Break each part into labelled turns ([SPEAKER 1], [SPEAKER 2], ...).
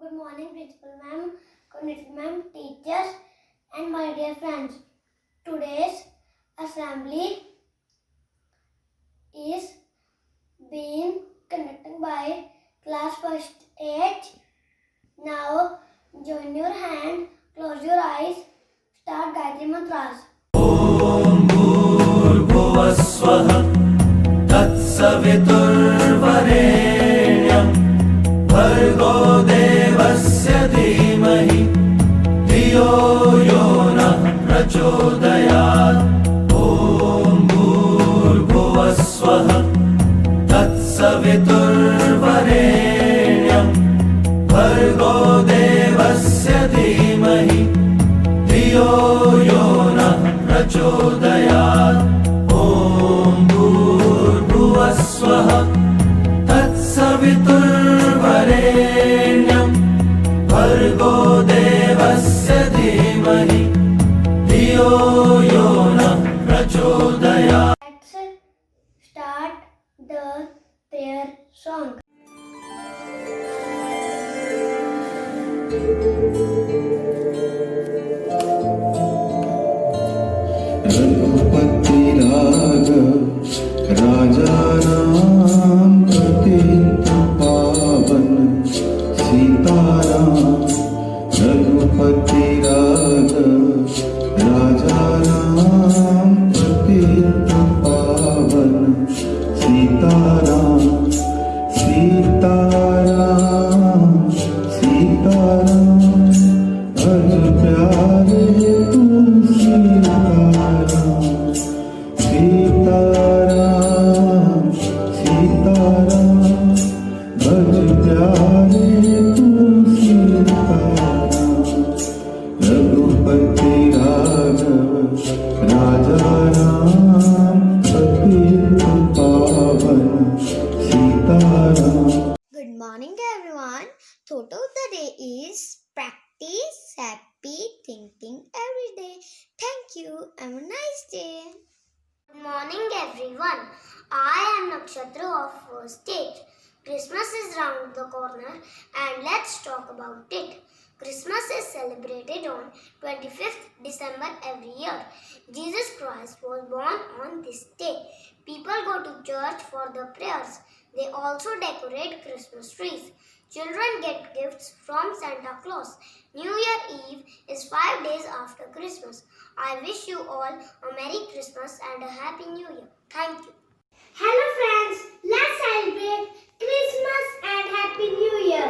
[SPEAKER 1] Good morning, Principal Ma'am, Coordinator Ma'am, teachers, and my dear friends. Today's assembly is being conducted by class first H. Now, join your hand, close your eyes, start Gayatri Mantras.
[SPEAKER 2] ॐ भूर्भुवस्वः तत्सवितुर्वरेण्यं भर्गो देवस्य धीमहि धियो यो नः प्रचोदयात् ॐ भूर्भुवस्वः तत्सवितुर्वरेण्यं भर्गो देवस्य धीमहि धियो यो नः प्रचोदयात् ॐ भूर्भुवस्वः तत्सवितुर्वरेण्यं भर्गो देवस्य धीमहि धियो यो नः प्रचोदयात्.
[SPEAKER 1] Let's start the prayer song.
[SPEAKER 3] Raghupati Raghav राजा राम पतित पावन सीताराम रघुपति राघव राजा राम पतित पावन सीताराम सीताराम सीताराम भज प्यारे तुलसी सीताराम सीताराम भज प्यारे तुलसी रघुपति राघव राजा राम पतित पावन Sitaram.
[SPEAKER 1] Good morning, everyone. Thought of the day is practice happy thinking every day. Thank you. Have a nice day. Good morning, everyone. I am Nakshatra of first stage. Christmas is round the corner and let's talk about it. Christmas is celebrated on 25th December every year. Jesus Christ was born on this day. People go to church for the prayers. They also decorate Christmas trees. Children get gifts from Santa Claus. New Year Eve is 5 days after Christmas. I wish you all a Merry Christmas and a Happy New Year. Thank you. Hello friends, let's celebrate Christmas and Happy New Year.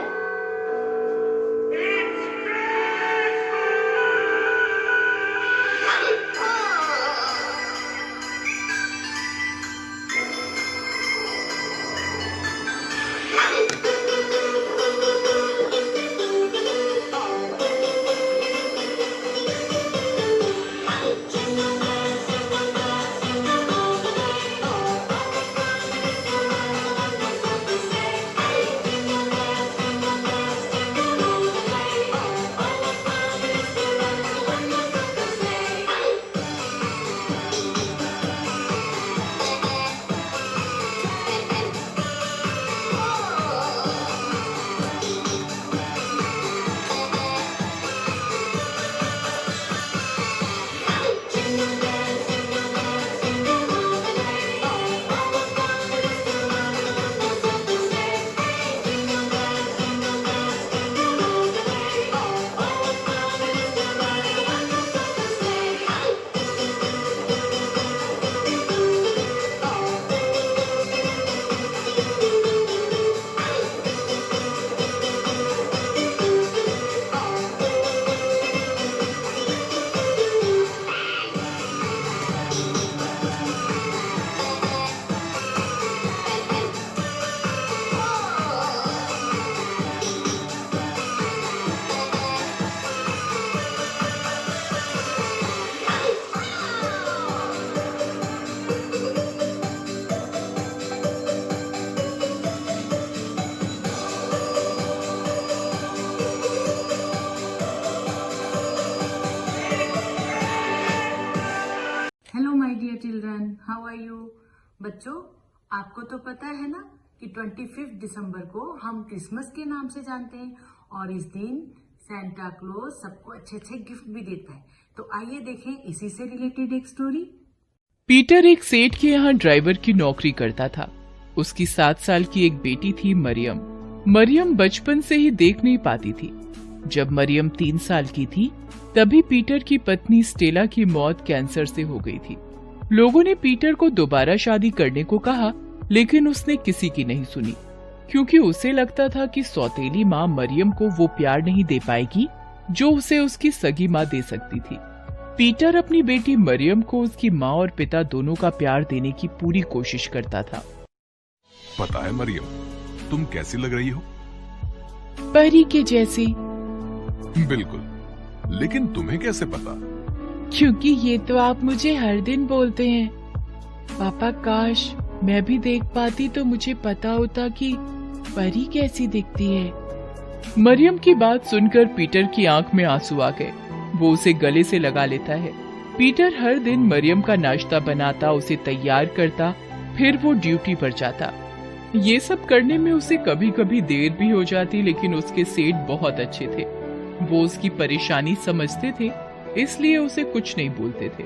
[SPEAKER 4] Dear children, how are you? बच्चों, आपको तो पता है ना कि 25 दिसंबर को हम Christmas के नाम से जानते हैं और इस दिन सेंटा क्लॉज सबको अच्छे अच्छे गिफ्ट भी देता है। तो आइए देखें इसी से रिलेटेड एक स्टोरी।
[SPEAKER 5] पीटर एक सेठ के यहाँ ड्राइवर की नौकरी करता था। उसकी 7 साल की एक बेटी थी मरियम। मरियम बचपन से ही देख नहीं पाती थी। जब मरियम 3 साल की थी तभी पीटर की पत्नी स्टेला की मौत कैंसर से हो गई थी। लोगों ने पीटर को दोबारा शादी करने को कहा, लेकिन उसने किसी की नहीं सुनी, क्योंकि उसे लगता था कि सौतेली माँ मरियम को वो प्यार नहीं दे पाएगी जो उसे उसकी सगी माँ दे सकती थी। पीटर अपनी बेटी मरियम को उसकी माँ और पिता दोनों का प्यार देने की पूरी कोशिश करता था।
[SPEAKER 6] पता है मरियम, तुम कैसी लग रही हो?
[SPEAKER 5] परी के जैसी।
[SPEAKER 6] बिल्कुल, लेकिन तुम्हें कैसे पता?
[SPEAKER 5] क्योंकि ये तो आप मुझे हर दिन बोलते हैं। पापा, काश मैं भी देख पाती तो मुझे पता होता कि परी कैसी दिखती है। मरियम की बात सुनकर पीटर की आंख में आंसू आ गए। वो उसे गले से लगा लेता है। पीटर हर दिन मरियम का नाश्ता बनाता, उसे तैयार करता, फिर वो ड्यूटी पर जाता। ये सब करने में उसे कभी कभी देर भी हो जाती, लेकिन उसके सेठ बहुत अच्छे थे। वो उसकी परेशानी समझते थे, इसलिए उसे कुछ नहीं बोलते थे।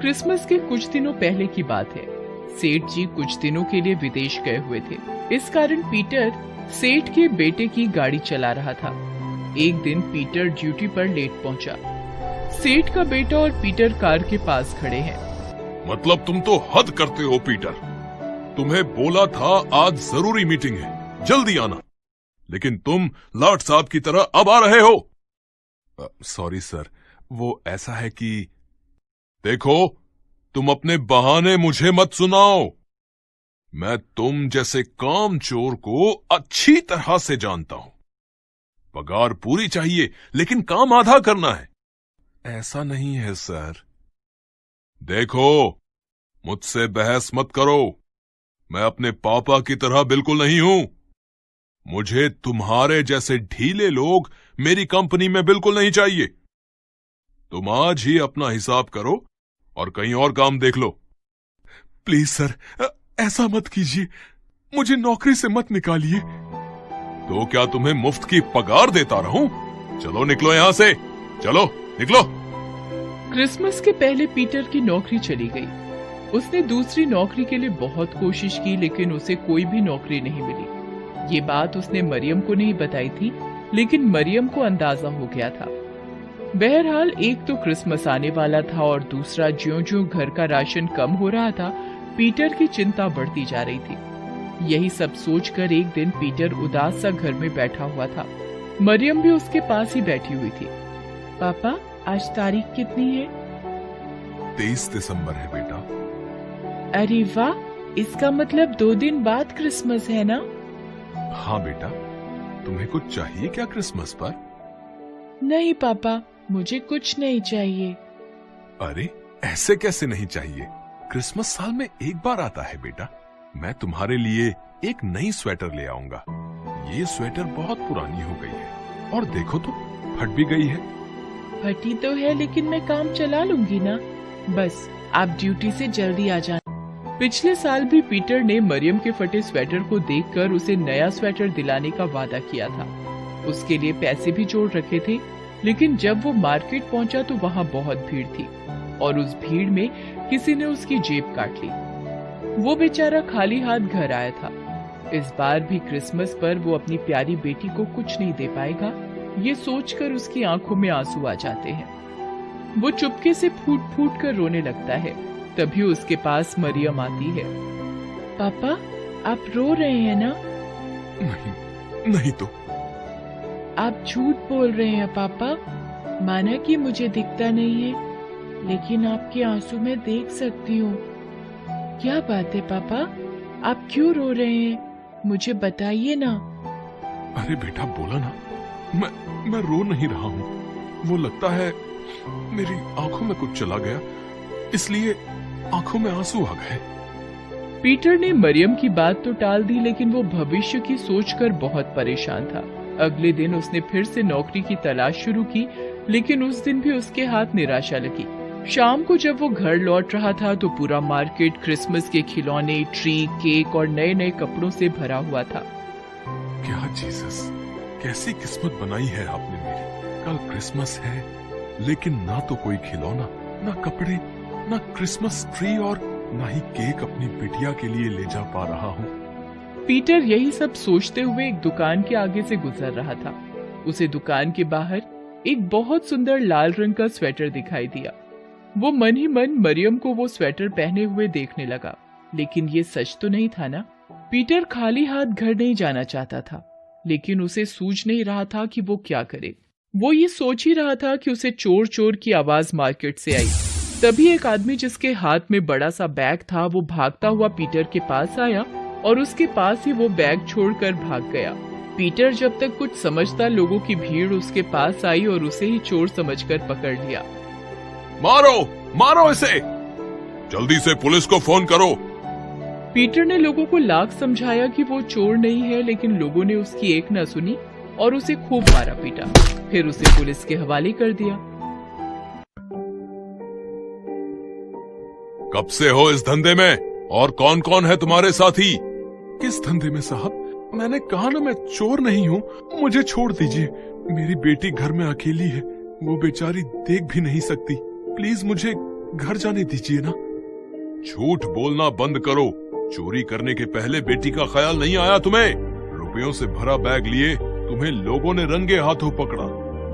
[SPEAKER 5] क्रिसमस के कुछ दिनों पहले की बात है। सेठ जी कुछ दिनों के लिए विदेश गए हुए थे। इस कारण पीटर सेठ के बेटे की गाड़ी चला रहा था। एक दिन पीटर ड्यूटी पर लेट पहुंचा। सेठ का बेटा और पीटर कार के पास खड़े हैं।
[SPEAKER 6] मतलब तुम तो हद करते हो पीटर। तुम्हें बोला था आज जरूरी मीटिंग है, जल्दी आना, लेकिन तुम लाट साहब की तरह अब आ रहे हो। सॉरी सर, वो ऐसा है कि देखो, तुम अपने बहाने मुझे मत सुनाओ। मैं तुम जैसे कामचोर को अच्छी तरह से जानता हूं। पगार पूरी चाहिए, लेकिन काम आधा करना है। ऐसा नहीं है सर। देखो, मुझसे बहस मत करो। मैं अपने पापा की तरह बिल्कुल नहीं हूं। मुझे तुम्हारे जैसे ढीले लोग मेरी कंपनी में बिल्कुल नहीं चाहिए। तुम आज ही अपना हिसाब करो और कहीं और काम देख लो। प्लीज सर, ऐसा मत कीजिए। मुझे नौकरी से मत निकालिए। तो क्या तुम्हें मुफ्त की पगार देता रहूं? चलो निकलो यहां से, चलो निकलो।
[SPEAKER 5] क्रिसमस के पहले पीटर की नौकरी चली गई। उसने दूसरी नौकरी के लिए बहुत कोशिश की, लेकिन उसे कोई भी नौकरी नहीं मिली। ये बात उसने मरियम को नहीं बताई थी, लेकिन मरियम को अंदाजा हो गया था। बहरहाल एक तो क्रिसमस आने वाला था और दूसरा ज्यों-ज्यों घर का राशन कम हो रहा था, पीटर की चिंता बढ़ती जा रही थी। यही सब सोचकर एक दिन पीटर उदास सा घर में बैठा हुआ था। मरियम भी उसके पास ही बैठी हुई थी। पापा, आज तारीख कितनी है?
[SPEAKER 6] 23 दिसंबर है बेटा।
[SPEAKER 5] अरे वाह, इसका मतलब 2 दिन बाद क्रिसमस है ना?
[SPEAKER 6] हाँ बेटा, तुम्हें कुछ चाहिए क्या क्रिसमस पर?
[SPEAKER 5] नहीं पापा, मुझे कुछ नहीं चाहिए।
[SPEAKER 6] अरे ऐसे कैसे नहीं चाहिए? क्रिसमस साल में एक बार आता है बेटा। मैं तुम्हारे लिए एक नई स्वेटर ले आऊंगा। ये स्वेटर बहुत पुरानी हो गई है और देखो तो फट भी गई है।
[SPEAKER 5] फटी तो है, लेकिन मैं काम चला लूंगी ना। बस आप ड्यूटी से जल्दी आ जाना। पिछले साल भी पीटर ने मरियम के फटे स्वेटर को देखकर उसे नया स्वेटर दिलाने का वादा किया था। उसके लिए पैसे भी जोड़ रखे थे, लेकिन जब वो मार्केट पहुंचा तो वहाँ बहुत भीड़ थी और उस भीड़ में किसी ने उसकी जेब काट ली। वो बेचारा खाली हाथ घर आया था। इस बार भी क्रिसमस पर वो अपनी प्यारी बेटी को कुछ नहीं दे पाएगा, ये सोचकर उसकी आंखों में आंसू आ जाते हैं। वो चुपके से फूट फूट कर रोने लगता है। तभी उसके पास मरियम आती है। पापा, आप रो रहे हैं ना?
[SPEAKER 6] नहीं तो।
[SPEAKER 5] आप झूठ बोल रहे हैं पापा। माना कि मुझे दिखता नहीं है, लेकिन आपके आंसू में देख सकती हूँ। क्या बात है पापा, आप क्यों रो रहे हैं? मुझे बताइए ना।
[SPEAKER 6] अरे बेटा, बोला ना, मैं रो नहीं रहा हूँ। वो लगता है मेरी आंखों में कुछ चला गया, इसलिए आंखों में आंसू आ गए।
[SPEAKER 5] पीटर ने मरियम की बात तो टाल दी, लेकिन वो भविष्य की सोचकर बहुत परेशान था। अगले दिन उसने फिर से नौकरी की तलाश शुरू की, लेकिन उस दिन भी उसके हाथ निराशा लगी। शाम को जब वो घर लौट रहा था तो पूरा मार्केट क्रिसमस के खिलौने, ट्री, केक और नए नए कपड़ों से भरा हुआ था।
[SPEAKER 6] क्या जीसस, कैसी किस्मत बनाई है आपने मेरी। कल क्रिसमस है, लेकिन ना तो कोई खिलौना, ना कपड़े, ना क्रिसमस ट्री और ना ही केक अपनी बिटिया के लिए ले जा पा रहा हूँ।
[SPEAKER 5] पीटर यही सब सोचते हुए एक दुकान के आगे से गुजर रहा था। उसे दुकान के बाहर एक बहुत सुंदर लाल रंग का स्वेटर दिखाई दिया। वो मन ही मन मरियम को वो स्वेटर पहने हुए देखने लगा, लेकिन ये सच तो नहीं था ना। पीटर खाली हाथ घर नहीं जाना चाहता था, लेकिन उसे सूझ नहीं रहा था कि वो क्या करे। वो ये सोच ही रहा था कि उसे चोर चोर की आवाज मार्केट से आई। तभी एक आदमी जिसके हाथ में बड़ा सा बैग था, वो भागता हुआ पीटर के पास आया और उसके पास ही वो बैग छोड़कर भाग गया। पीटर जब तक कुछ समझता, लोगों की भीड़ उसके पास आई और उसे ही चोर समझकर पकड़ लिया।
[SPEAKER 6] मारो मारो इसे, जल्दी से पुलिस को फोन करो।
[SPEAKER 5] पीटर ने लोगों को लाख समझाया कि वो चोर नहीं है, लेकिन लोगों ने उसकी एक न सुनी और उसे खूब मारा पीटा। फिर उसे पुलिस के हवाले कर दिया।
[SPEAKER 6] कब से हो इस धंधे में और कौन कौन है तुम्हारे साथी? किस धंधे में साहब? मैंने कहा ना मैं चोर नहीं हूँ, मुझे छोड़ दीजिए। मेरी बेटी घर में अकेली है, वो बेचारी देख भी नहीं सकती। प्लीज मुझे घर जाने दीजिए ना। झूठ बोलना बंद करो। चोरी करने के पहले बेटी का ख्याल नहीं आया तुम्हें? रुपयों से भरा बैग लिए तुम्हें लोगों ने रंगे हाथों पकड़ा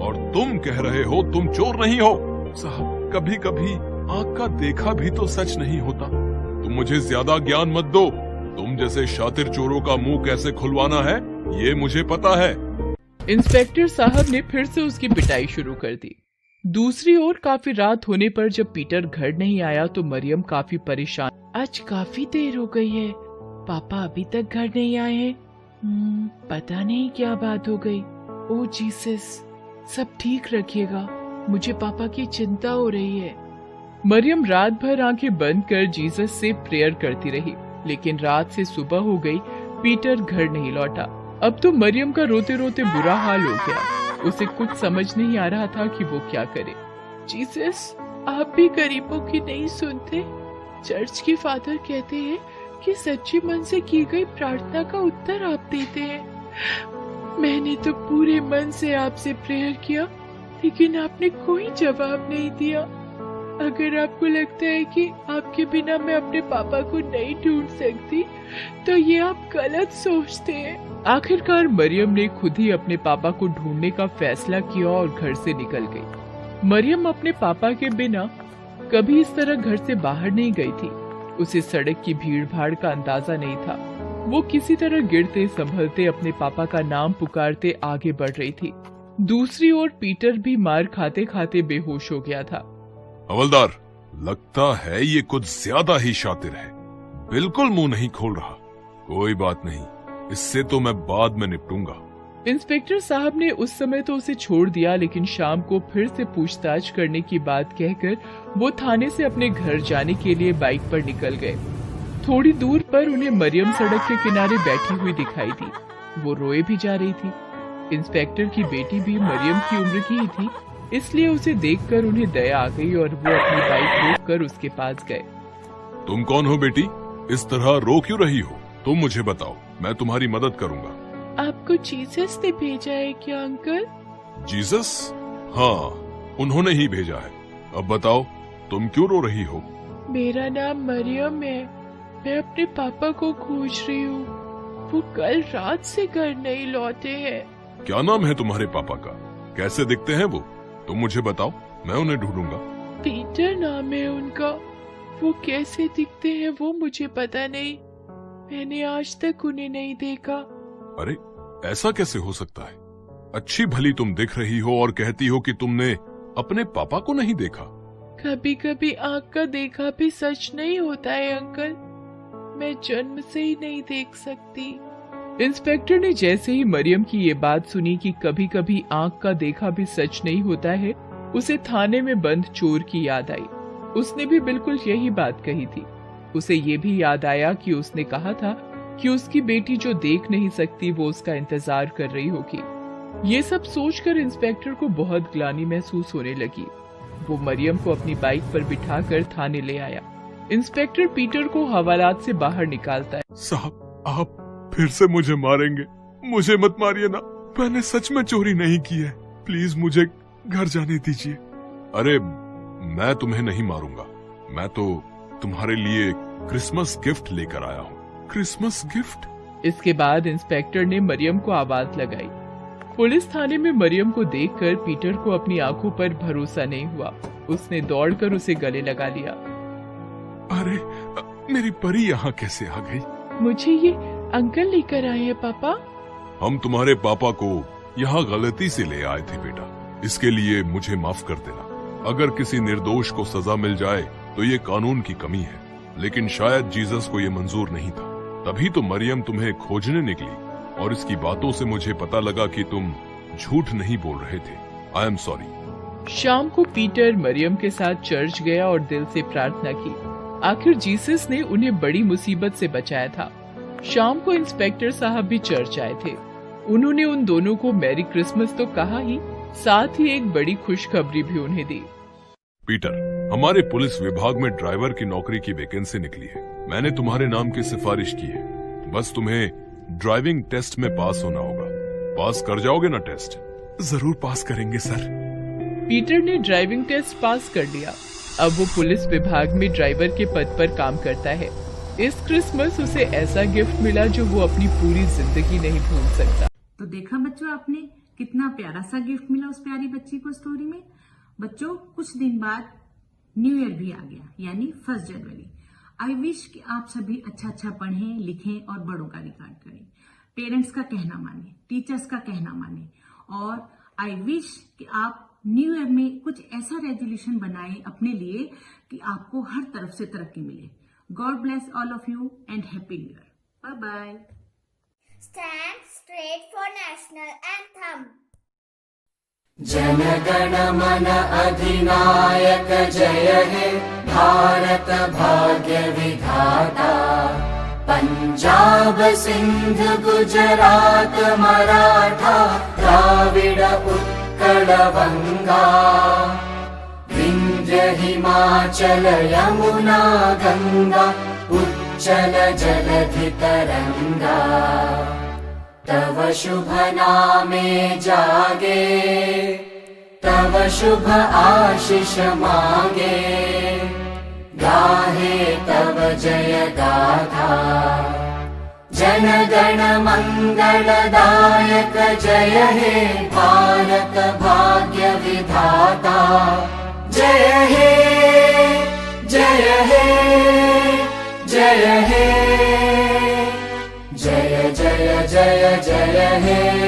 [SPEAKER 6] और तुम कह रहे हो तुम चोर नहीं हो। साहब, कभी कभी आंख का देखा भी तो सच नहीं होता। तुम मुझे ज्यादा ज्ञान मत दो। तुम जैसे शातिर चोरों का मुंह कैसे खुलवाना है ये मुझे पता है।
[SPEAKER 5] इंस्पेक्टर साहब ने फिर से उसकी पिटाई शुरू कर दी। दूसरी ओर काफी रात होने पर जब पीटर घर नहीं आया तो मरियम काफी परेशान। आज काफी देर हो गई है, पापा अभी तक घर नहीं आए हैं। पता नहीं क्या बात हो गई। ओ जीसस, सब ठीक रखिएगा, मुझे पापा की चिंता हो रही है। मरियम रात भर आंखें बंद कर जीसस से प्रेयर करती रही, लेकिन रात से सुबह हो गई, पीटर घर नहीं लौटा। अब तो मरियम का रोते रोते बुरा हाल हो गया। उसे कुछ समझ नहीं आ रहा था कि वो क्या करे। जीसस, आप भी गरीबों की नहीं सुनते? चर्च के फादर कहते हैं कि सच्ची मन से की गई प्रार्थना का उत्तर आप देते हैं। मैंने तो पूरे मन से आपसे प्रेयर किया, लेकिन आपने कोई जवाब नहीं दिया। अगर आपको लगता है कि आपके बिना मैं अपने पापा को नहीं ढूंढ सकती, तो ये आप गलत सोचते हैं। आखिरकार मरियम ने खुद ही अपने पापा को ढूंढने का फैसला किया और घर से निकल गई। मरियम अपने पापा के बिना कभी इस तरह घर से बाहर नहीं गई थी। उसे सड़क की भीड़ भाड़ का अंदाजा नहीं था। वो किसी तरह गिरते संभलते अपने पापा का नाम पुकारते आगे बढ़ रही थी। दूसरी ओर पीटर भी मार खाते खाते बेहोश हो गया था।
[SPEAKER 6] हवलदार, लगता है ये कुछ ज्यादा ही शातिर है, बिल्कुल मुंह नहीं खोल रहा। कोई बात नहीं, इससे तो मैं बाद में निपटूंगा।
[SPEAKER 5] इंस्पेक्टर साहब ने उस समय तो उसे छोड़ दिया, लेकिन शाम को फिर से पूछताछ करने की बात कहकर वो थाने से अपने घर जाने के लिए बाइक पर निकल गए। थोड़ी दूर पर उन्हें मरियम सड़क के किनारे बैठी हुई दिखाई दी। वो रोए भी जा रही थी। इंस्पेक्टर की बेटी भी मरियम की उम्र की ही थी, इसलिए उसे देखकर उन्हें दया आ गई और वो अपनी बाइक रोककर उसके पास गए।
[SPEAKER 6] तुम कौन हो बेटी? इस तरह रो क्यों रही हो? तुम मुझे बताओ, मैं तुम्हारी मदद करूंगा।
[SPEAKER 5] आपको जीसस ने भेजा है क्या अंकल?
[SPEAKER 6] जीसस? हाँ, उन्होंने ही भेजा है। अब बताओ, तुम क्यों रो रही हो?
[SPEAKER 5] मेरा नाम मरियम है। मैं अपने पापा को खोज रही हूँ। वो कल रात से घर नहीं लौटे हैं।
[SPEAKER 6] क्या नाम है तुम्हारे पापा का? कैसे दिखते हैं वो? तुम मुझे बताओ, मैं उन्हें ढूंढूंगा।
[SPEAKER 5] पीटर नाम है उनका। वो कैसे दिखते हैं वो मुझे पता नहीं। मैंने आज तक उन्हें नहीं देखा।
[SPEAKER 6] अरे, ऐसा कैसे हो सकता है? अच्छी भली तुम दिख रही हो और कहती हो कि तुमने अपने पापा को नहीं देखा।
[SPEAKER 5] कभी कभी आँख का देखा भी सच नहीं होता है अंकल। मैं जन्म से ही नहीं देख सकती। इंस्पेक्टर ने जैसे ही मरियम की ये बात सुनी कि कभी कभी आँख का देखा भी सच नहीं होता है, उसे थाने में बंद चोर की याद आई। उसने भी बिल्कुल यही बात कही थी। उसे ये भी याद आया कि उसने कहा था कि उसकी बेटी जो देख नहीं सकती वो उसका इंतजार कर रही होगी। ये सब सोचकर इंस्पेक्टर को बहुत ग्लानि महसूस होने लगी। वो मरियम को अपनी बाइक पर बिठाकर थाने ले आया। इंस्पेक्टर पीटर को हवालात से बाहर निकालता है।
[SPEAKER 6] साहब, आप फिर से मुझे मारेंगे? मुझे मत मारिए ना, मैंने सच में चोरी नहीं की है। प्लीज मुझे घर जाने दीजिए। अरे मैं तुम्हें नहीं मारूंगा। मैं तो तुम्हारे लिए क्रिसमस गिफ्ट लेकर आया हूँ। Christmas gift?
[SPEAKER 5] इसके बाद इंस्पेक्टर ने मरियम को आवाज लगाई। पुलिस थाने में मरियम को देखकर पीटर को अपनी आंखों पर भरोसा नहीं हुआ। उसने दौड़कर उसे गले लगा लिया।
[SPEAKER 6] अरे मेरी परी यहाँ कैसे आ गई?
[SPEAKER 5] मुझे ये अंकल लेकर आए हैं पापा।
[SPEAKER 6] हम तुम्हारे पापा को यहाँ गलती से ले आए थे बेटा। इसके लिए मुझे माफ कर देना। अगर किसी निर्दोष को सजा मिल जाए तो ये कानून की कमी है, लेकिन शायद जीसस को ये मंजूर नहीं था। तभी तो मरियम तुम्हें खोजने निकली और इसकी बातों से मुझे पता लगा कि तुम झूठ नहीं बोल रहे थे। I am sorry.
[SPEAKER 5] शाम को पीटर मरियम के साथ चर्च गया और दिल से प्रार्थना की। आखिर जीसस ने उन्हें बड़ी मुसीबत से बचाया था। शाम को इंस्पेक्टर साहब भी चर्च आए थे। उन्होंने उन दोनों को मैरी क्रिसमस तो कहा ही, साथ ही एक बड़ी खुशखबरी भी उन्हें दी।
[SPEAKER 6] पीटर, हमारे पुलिस विभाग में ड्राइवर की नौकरी की वैकेंसी निकली है। मैंने तुम्हारे नाम की सिफारिश की है। बस तुम्हें ड्राइविंग टेस्ट में पास होना होगा। पास कर जाओगे ना टेस्ट? जरूर पास करेंगे सर।
[SPEAKER 5] पीटर ने ड्राइविंग टेस्ट पास कर लिया। अब वो पुलिस विभाग में ड्राइवर के पद पर काम करता है। इस क्रिसमस उसे ऐसा गिफ्ट मिला जो वो अपनी पूरी जिंदगी नहीं भूल सकता।
[SPEAKER 4] तो देखा बच्चों, आपने कितना प्यारा सा गिफ्ट मिला उस प्यारी बच्ची को स्टोरी में। बच्चों, कुछ दिन बाद न्यू ईयर भी आ गया, यानी 1 जनवरी। आई विश कि आप सभी अच्छा पढ़ें, लिखें और बड़ों का रिकॉर्ड करें। पेरेंट्स का कहना माने, टीचर्स का कहना माने, और आई विश कि आप न्यू ईयर में कुछ ऐसा रेजोल्यूशन बनाएं अपने लिए कि आपको हर तरफ से तरक्की मिले। God bless all of you and happy new year. Bye bye.
[SPEAKER 1] Stand straight for national anthem.
[SPEAKER 2] जनगण मन अधिनायक जय हे भारत भाग्य विधाता। पंजाब सिंध गुजरात मराठा द्राविड उत्कल बंगा। विंध्य हिमाचल यमुना गंगा उच्चल जलधि तरंगा। तव शुभ नामे जागे, तव शुभ आशीष मांगे। गाहे तव जय गाथा, जन गण मंगलदायक जय हे भारत भाग्य विधाता। जय हे जय हे जय हे जय जय जय जय हे।